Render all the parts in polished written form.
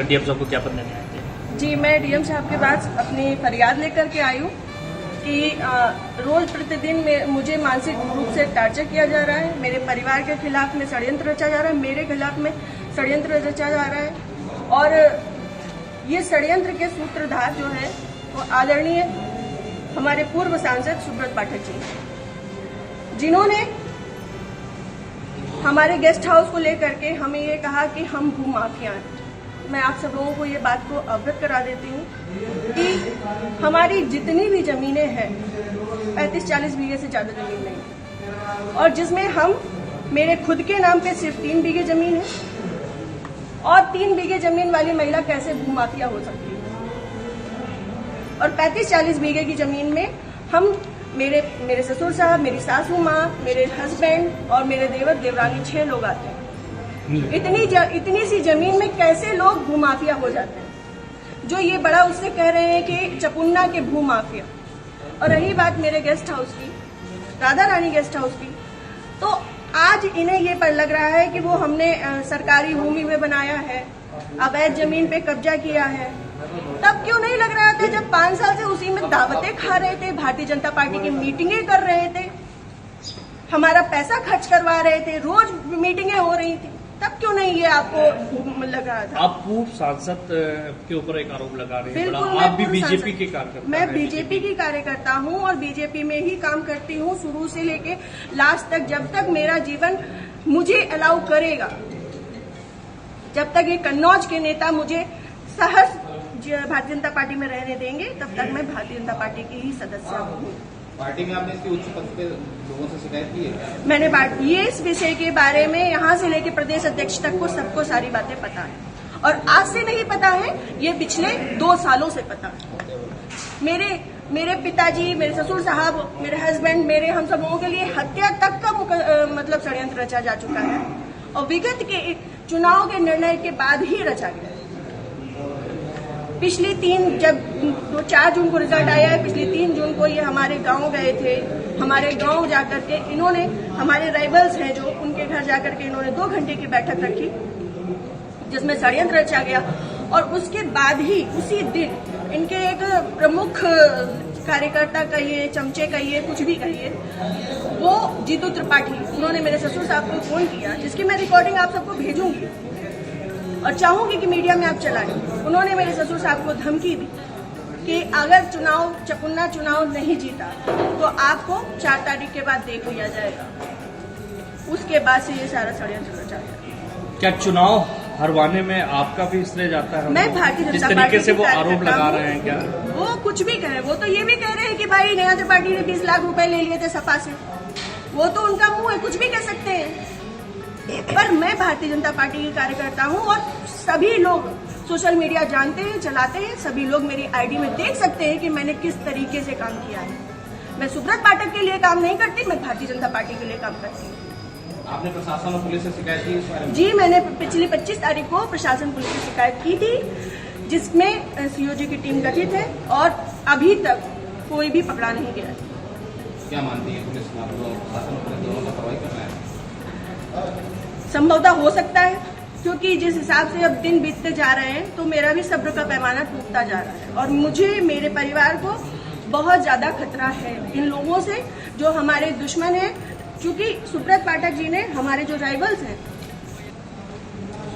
DM साहब को ज्ञापन देने आए थे? जी, मैं डीएम साहब के पास अपनी फरियाद लेकर के आई हूँ कि रोज प्रतिदिन में मुझे मानसिक रूप से टार्चर किया जा रहा है। मेरे परिवार के खिलाफ में षड्यंत्र रचा जा रहा है, मेरे खिलाफ में षड्यंत्र रचा जा रहा है। और ये षड्यंत्र के सूत्रधार जो है वो आदरणीय हमारे पूर्व सांसद सुब्रत पाठक जी, जिन्होंने हमारे गेस्ट हाउस को लेकर के हमें ये कहा कि हम भूमाफिया हैं। मैं आप सब लोगों को ये बात को अवगत करा देती हूँ कि हमारी जितनी भी जमीनें हैं 35-40 बीघे से ज्यादा जमीन नहीं है, और जिसमें हम मेरे खुद के नाम पे सिर्फ 3 बीघे जमीन है। और 3 बीघे जमीन वाली महिला कैसे भूमाफिया हो सकती है? और 35-40 बीघे की जमीन में हम मेरे ससुर साहब, मेरी सासू माँ, मेरे हस्बैंड और मेरे देवर देवरानी 6 लोग आते हैं। इतनी सी जमीन में कैसे लोग भूमाफिया हो जाते हैं? जो ये बड़ा उससे कह रहे हैं कि चपुन्ना के भूमाफिया। और रही बात मेरे गेस्ट हाउस की, राधा रानी गेस्ट हाउस की, तो आज इन्हें ये पर लग रहा है कि वो हमने सरकारी भूमि में बनाया है, अवैध जमीन पे कब्जा किया है। तब क्यों नहीं लग रहा था जब 5 साल से उसी में दावतें खा रहे थे, भारतीय जनता पार्टी की मीटिंगें कर रहे थे, हमारा पैसा खर्च करवा रहे थे, रोज मीटिंगें हो रही थी, तब क्यों नहीं ये आपको लग रहा था? आप पूर्व सांसद के ऊपर एक आरोप लगा रहे हैं। बिल्कुल, आप भी बीजेपी के कार्यकर्ता? मैं बीजेपी की कार्यकर्ता हूं और बीजेपी में ही काम करती हूं शुरू से लेके लास्ट तक, जब तक मेरा जीवन मुझे अलाउ करेगा, जब तक ये कन्नौज के नेता मुझे सहज भारतीय जनता पार्टी में रहने देंगे, तब तक मैं भारतीय जनता पार्टी की ही सदस्य हूँ। पार्टी में आपने इसकी उच्च पद पे लोगों से शिकायत की है? मैंने ये इस विषय के बारे में यहाँ से लेके प्रदेश अध्यक्ष तक को सबको सारी बातें पता है, और आज से नहीं पता है, ये पिछले 2 सालों से पता है। मेरे पिताजी, मेरे ससुर साहब, मेरे हस्बैंड, हम सब लोगों के लिए हत्या तक का मतलब षड्यंत्र रचा जा चुका है, और विगत के चुनाव के निर्णय के बाद ही रचा गया। पिछली 4 जून को रिजल्ट आया है, पिछली 3 जून को ये हमारे गांव गए थे। हमारे गांव जाकर के इन्होंने, हमारे राइवल्स हैं जो, उनके घर जाकर के इन्होंने 2 घंटे की बैठक रखी जिसमें षड्यंत्र रचा गया। और उसके बाद ही उसी दिन इनके एक प्रमुख कार्यकर्ता कहिए, चमचे कहिए, कुछ भी कहिए, वो जीतू त्रिपाठी, उन्होंने मेरे ससुर साहब को फोन किया, जिसकी मैं रिकॉर्डिंग आप सबको भेजूंगी और चाहूंगी कि मीडिया में आप चलाएं। उन्होंने मेरे ससुर साहब को धमकी दी कि अगर चपुन्ना चुनाव नहीं जीता तो आपको 4 तारीख के बाद देख लिया जाएगा। उसके बाद से ये सारा षड्यंत्र रचा गया। क्या चुनाव हरवाने में आपका भी श्रेय जाता है? मैं भारतीय जनता पार्टी तरीके से वो आरोप लगा रहे हैं, क्या वो कुछ भी कहे? वो तो ये भी कह रहे हैं कि भाई नया त्रिपाठी ने 20 लाख रुपए ले लिए थे सपा से। वो तो उनका मुंह है, कुछ भी कह सकते हैं। पर मैं भारतीय जनता पार्टी की कार्यकर्ता हूं, और सभी लोग सोशल मीडिया जानते हैं, चलाते हैं, सभी लोग मेरी आईडी में देख सकते हैं कि मैंने किस तरीके से काम किया है। मैं सुब्रत पाठक के लिए काम नहीं करती, मैं भारतीय जनता पार्टी के लिए काम करती हूँ। आपने प्रशासन और पुलिस से शिकायत की इस बारे में? जी, मैंने पिछली 25 तारीख को प्रशासन पुलिस से शिकायत की थी, जिसमें सीओजी की टीम गठित है, और अभी तक कोई भी पकड़ा नहीं गया। क्या मानती है पुलिस, प्रशासन और पुलिस दोनों लापरवाही कर रहे हैं? संभवतः हो सकता है, क्योंकि जिस हिसाब से अब दिन बीतते जा रहे हैं तो मेरा भी सब्र का पैमाना टूटता जा रहा है, और मुझे, मेरे परिवार को बहुत ज्यादा खतरा है इन लोगों से जो हमारे दुश्मन हैं। क्योंकि सुब्रत पाठक जी ने, हमारे जो राइवल्स हैं,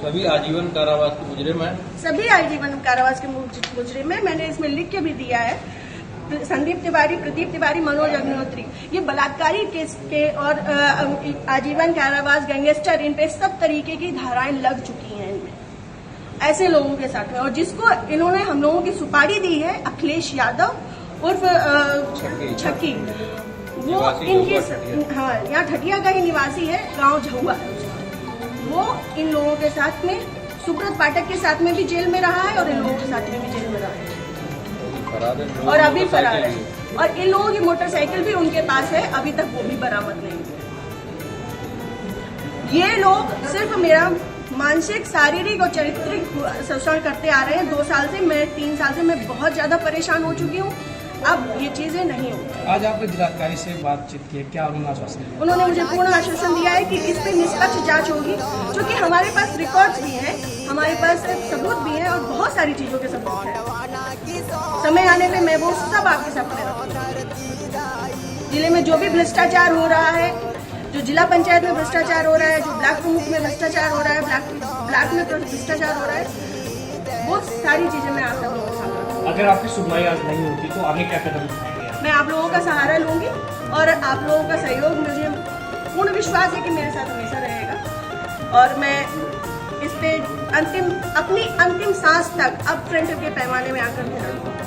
सभी आजीवन कारावास के मुजरिम हैं। सभी आजीवन कारावास के मुजरिम हैं। मैंने इसमें लिख के भी दिया है, संदीप तिवारी, प्रदीप तिवारी, मनोज अग्निहोत्री, ये बलात्कारी केस के और आजीवन कारावास, गैंगस्टर, इन पे सब तरीके की धाराएं लग चुकी हैं इनमें, ऐसे लोगों के साथ में। और जिसको इन्होंने हम लोगों की सुपारी दी है, अखिलेश यादव उर्फ छक्की, वो इनकी, हाँ, यहाँ ठटिया का ही निवासी है, गांव झुआ है, वो इन लोगों के साथ में, सुब्रत पाठक के साथ में भी जेल में रहा है और इन लोगों के साथ में भी जेल में रहा है, और अभी फरार है। और इन लोगों की मोटरसाइकिल भी उनके पास है, अभी तक वो भी बरामद नहीं है। ये लोग सिर्फ मेरा मानसिक, शारीरिक और चारित्रिक शोषण करते आ रहे हैं 2 साल से। मैं 3 साल से मैं बहुत ज्यादा परेशान हो चुकी हूँ। अब ये चीजें नहीं होंगी। आज आपने जिलाधिकारी से बातचीत की है, क्या उन्होंने आश्वासन दिया? उन्होंने मुझे पूर्ण आश्वासन दिया है कि इस पे निष्पक्ष जांच होगी, क्योंकि हमारे पास रिकॉर्ड्स भी हैं, हमारे पास सबूत भी हैं और बहुत सारी चीजों के सबूत हैं। समय आने पे मैं वो सब आपके सामने रखूंगी। जिले में जो भी भ्रष्टाचार हो रहा है, जो जिला पंचायत में भ्रष्टाचार हो रहा है, जो ब्लॉक प्रमुख में भ्रष्टाचार हो रहा है, ब्लॉक में भ्रष्टाचार हो रहा है, वो सारी चीजें मैं आप सब लोगों के सामने रखूंगी। अगर आपकी सुनवाई आज नहीं होती तो आगे क्या कदम उठाएंगे? मैं आप लोगों का सहारा लूंगी और आप लोगों का सहयोग, मुझे पूर्ण विश्वास है कि मेरे साथ हमेशा रहेगा और मैं इस पे अपनी अंतिम सांस तक अब फ्रंट के पैमाने में आकर के रहूंगी।